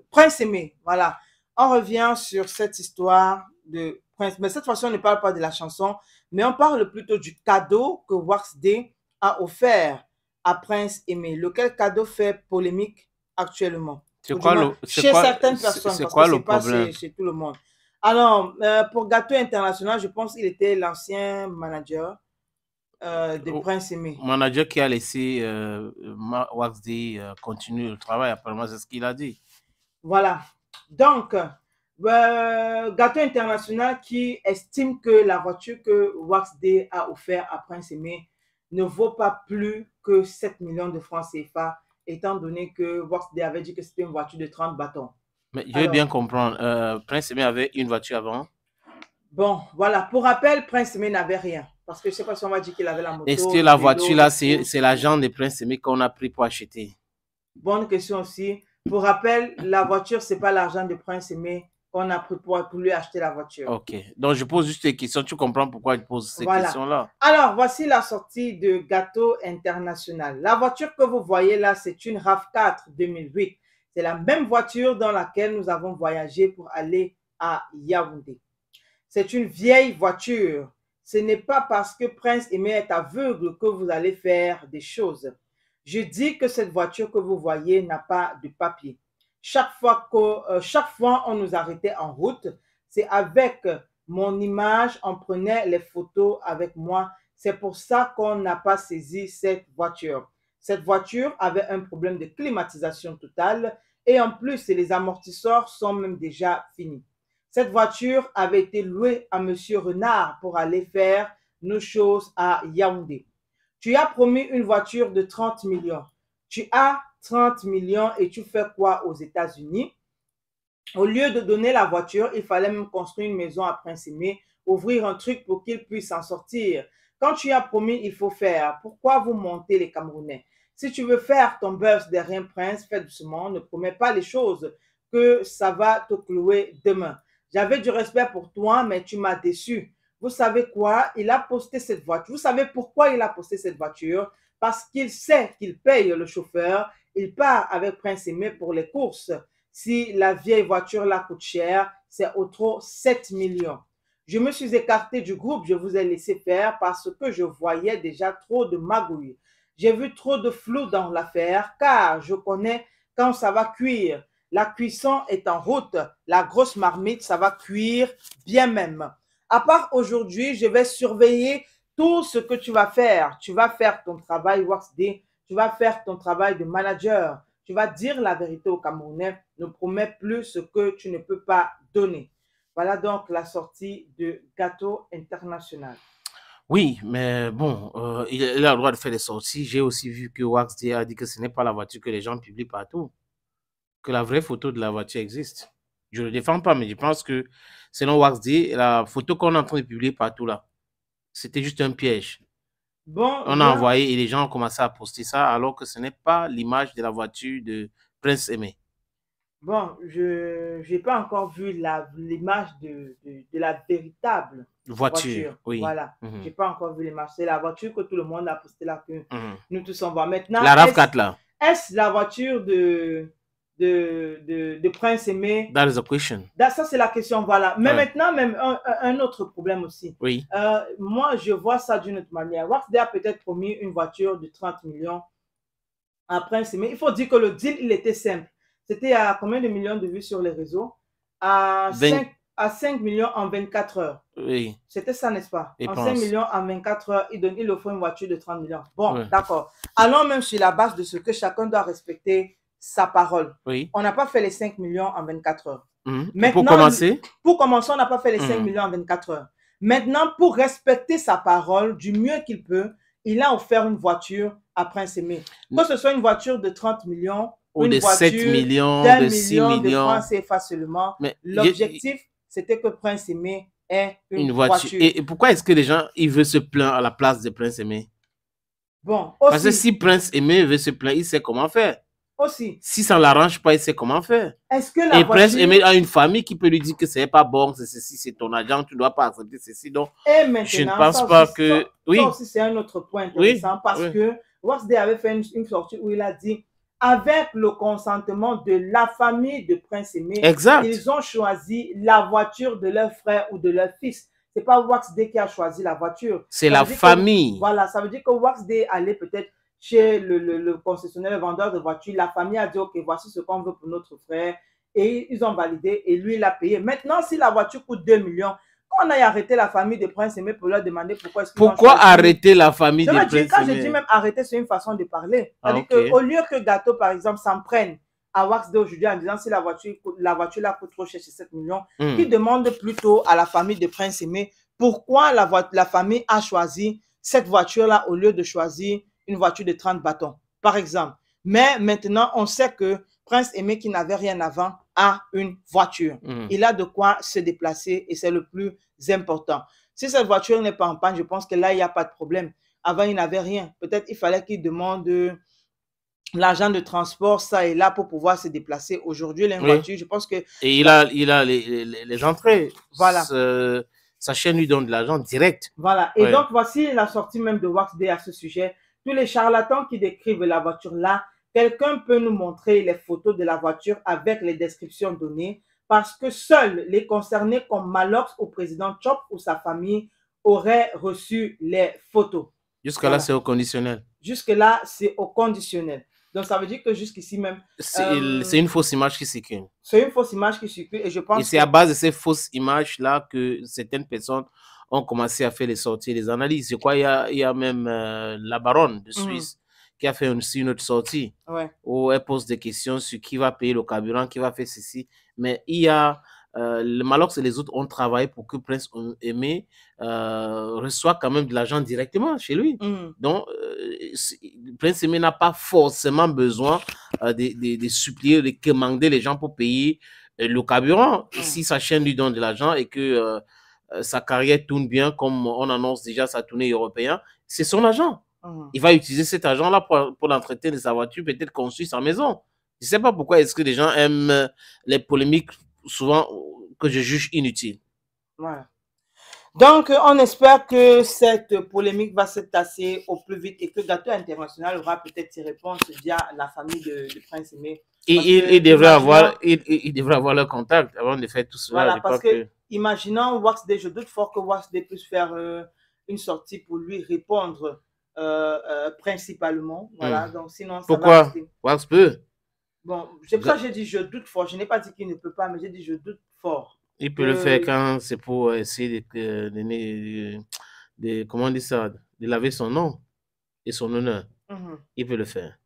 Prince Aimé, voilà. On revient sur cette histoire de Prince. Mais cette fois-ci, on ne parle pas de la chanson, mais on parle plutôt du cadeau que Wax Day a offert à Prince Aimé. Lequel cadeau fait polémique actuellement, ou du moins chez certaines personnes, c'est parce que quoi ce le n'est pas problème? chez tout le monde. Alors, pour Gâteau International, je pense qu'il était l'ancien manager de Prince Aimé. Manager qui a laissé Wax Day continuer le travail, apparemment, c'est ce qu'il a dit. Voilà. Donc, Gâteau International qui estime que la voiture que Wax Day a offert à Prince Aimé ne vaut pas plus que 7 millions de francs CFA, étant donné que Wax Day avait dit que c'était une voiture de 30 bâtons. Mais je veux bien comprendre, Prince Aimé avait une voiture avant. Bon, voilà. Pour rappel, Prince Aimé n'avait rien. Parce que je ne sais pas si on va dire qu'il avait la moto. Est-ce que la voiture là, c'est l'argent de Prince Aimé qu'on a pris pour acheter? Bonne question aussi. Pour rappel, la voiture, ce n'est pas l'argent de Prince Aimé qu'on a pris pour lui acheter la voiture. Ok. Donc, je pose juste des questions. Tu comprends pourquoi je pose ces questions-là? Alors, voici la sortie de Gâteau International. La voiture que vous voyez là, c'est une RAV4 2008. C'est la même voiture dans laquelle nous avons voyagé pour aller à Yaoundé. C'est une vieille voiture. Ce n'est pas parce que Prince Aimé est aveugle que vous allez faire des choses. Je dis que cette voiture que vous voyez n'a pas de papier. Chaque fois on nous arrêtait en route, c'est avec mon image, on prenait les photos avec moi. C'est pour ça qu'on n'a pas saisi cette voiture. Cette voiture avait un problème de climatisation totale et en plus, les amortisseurs sont même déjà finis. Cette voiture avait été louée à M. Renard pour aller faire nos choses à Yaoundé. Tu as promis une voiture de 30 millions. Tu as 30 millions et tu fais quoi aux États-Unis? Au lieu de donner la voiture, il fallait même construire une maison à Prince Aimé, ouvrir un truc pour qu'il puisse s'en sortir. Quand tu as promis, il faut faire. Pourquoi vous montez les Camerounais? Si tu veux faire ton buzz derrière Prince, fais doucement, ne promets pas les choses que ça va te clouer demain. J'avais du respect pour toi, mais tu m'as déçu. Vous savez quoi? Il a posté cette voiture. Vous savez pourquoi il a posté cette voiture? Parce qu'il sait qu'il paye le chauffeur. Il part avec Prince Aimé pour les courses. Si la vieille voiture là coûte cher, c'est au trop 7 millions. Je me suis écarté du groupe, je vous ai laissé faire parce que je voyais déjà trop de magouilles. J'ai vu trop de flou dans l'affaire car je connais quand ça va cuire. La cuisson est en route. La grosse marmite, ça va cuire bien même. À part aujourd'hui, je vais surveiller tout ce que tu vas faire. Tu vas faire ton travail Wax Day, tu vas faire ton travail de manager. Tu vas dire la vérité aux Camerounais. Ne promets plus ce que tu ne peux pas donner. Voilà donc la sortie de Gâteau International. Oui, mais bon, il a le droit de faire des sorties. J'ai aussi vu que Wax Day a dit que ce n'est pas la voiture que les gens publient partout, que la vraie photo de la voiture existe. Je ne le défends pas, mais je pense que selon Wax Day, la photo qu'on est en train de publier partout là, c'était juste un piège. Bon, on a envoyé et les gens ont commencé à poster ça alors que ce n'est pas l'image de la voiture de Prince Aimé. Bon, je n'ai pas encore vu l'image de la véritable voiture. Oui. Voilà, je n'ai pas encore vu l'image. C'est la voiture que tout le monde a postée là, que nous tous on voit. Maintenant, la RAV4 là. Est-ce la voiture de Prince Aimé? That is a question. Ça, c'est la question, voilà. Mais maintenant, même un autre problème aussi. Oui. Moi, je vois ça d'une autre manière. Wax Day a peut-être promis une voiture de 30 millions à Prince Aimé. Il faut dire que le deal, il était simple. C'était à combien de millions de vues sur les réseaux? À 5 millions en 24 heures. Oui. C'était ça, n'est-ce pas? En 5 millions en 24 heures, il offre une voiture de 30 millions. Bon, d'accord. Allons même sur la base de ce que chacun doit respecter sa parole. Oui. On n'a pas fait les 5 millions en 24 heures. Maintenant, pour commencer, on n'a pas fait les 5 millions en 24 heures. Maintenant, pour respecter sa parole du mieux qu'il peut, il a offert une voiture à Prince Aimé. Que ce soit une voiture de 30 millions ou de 7 millions, de 6 millions de francs CFA seulement. L'objectif, c'était que Prince Aimé ait une voiture. Et pourquoi est-ce que les gens ils veulent se plaindre à la place de Prince Aimé? Bon, aussi, parce que si Prince Aimé veut se plaindre, il sait comment faire. Aussi. Si ça ne l'arrange pas, il sait comment faire. Est-ce que la voiture... Prince Aimé a une famille qui peut lui dire que ce n'est pas bon, c'est ceci, c'est ton agent, tu ne dois pas accepter ceci. Donc, et maintenant, je ne pense pas que... Ça aussi, c'est un autre point intéressant parce que Wax Day avait fait une sortie où il a dit avec le consentement de la famille de Prince Aimé, Exact. ils ont choisi la voiture de leur frère ou de leur fils. C'est pas Wax Day qui a choisi la voiture. C'est Ça la veut dire que, famille. voilà, ça veut dire que Wax Day allait peut-être chez le concessionnaire, le vendeur de voitures. La famille a dit, OK, voici ce qu'on veut pour notre frère. Et ils ont validé et lui, il a payé. Maintenant, si la voiture coûte 2 millions, on a arrêté la famille de Prince Aimé pour leur demander pourquoi est-ce qu'ils ont Pourquoi choisi. arrêter la famille Je de veux dire, Prince quand je dis Aimé? même arrêter, c'est une façon de parler. Ah, C'est-à-dire ok. qu'au lieu que Gâteau, par exemple, s'en prenne à Wax Day aujourd'hui en disant si la voiture là coûte trop cher, c'est 7 millions, qui demande plutôt à la famille de Prince Aimé pourquoi la famille a choisi cette voiture-là au lieu de choisir une voiture de 30 bâtons, par exemple. Mais maintenant, on sait que Prince Aimé, qui n'avait rien avant, a une voiture. Il a de quoi se déplacer et c'est le plus important. Si cette voiture n'est pas en panne, je pense que là, il n'y a pas de problème. Avant, il n'avait rien. Peut-être il fallait qu'il demande l'argent de transport, ça et là, pour pouvoir se déplacer. Aujourd'hui, il a une voiture. Je pense que... Et il a les entrées. Voilà. Sa chaîne lui donne de l'argent direct. Voilà. Et donc, voici la sortie même de Wax Day à ce sujet. Tous les charlatans qui décrivent la voiture là, quelqu'un peut nous montrer les photos de la voiture avec les descriptions données parce que seuls les concernés comme Malox ou président Chop ou sa famille auraient reçu les photos. Jusqu'à là, c'est au conditionnel. Jusque-là, c'est au conditionnel. Donc, ça veut dire que jusqu'ici même... C'est une fausse image qui circule. C'est une fausse image qui circule et je pense et c'est à base de ces fausses images-là que certaines personnes ont commencé à faire les sorties, les analyses. Je crois qu'il y a même la baronne de Suisse qui a fait aussi une autre sortie où elle pose des questions sur qui va payer le carburant, qui va faire ceci. Mais il y a... le Malox et les autres ont travaillé pour que Prince Aimé reçoit quand même de l'argent directement chez lui. Donc, Prince Aimé n'a pas forcément besoin de supplier, de commander les gens pour payer le carburant. Si sa chaîne lui donne de l'argent et que sa carrière tourne bien, comme on annonce déjà sa tournée européenne, c'est son argent. Il va utiliser cet argent-là pour l'entretien de sa voiture, peut-être construire sa maison. Je ne sais pas pourquoi est-ce que les gens aiment les polémiques souvent que je juge inutiles. Voilà. Donc, on espère que cette polémique va se tasser au plus vite et que Gâteau International aura peut-être ses réponses via la famille de Prince Aimé. Il devrait avoir leur contact avant de faire tout cela. Voilà, parce que, imaginons Wax Day, je doute fort que Wax Day puisse faire une sortie pour lui répondre principalement. Voilà, donc sinon, ça pourquoi va rester. Wax peut. Bon, c'est pour ça que j'ai dit je doute fort. Je n'ai pas dit qu'il ne peut pas, mais j'ai dit je doute fort. Il peut le faire quand c'est pour essayer comment on dit ça, de laver son nom et son honneur. Il peut le faire.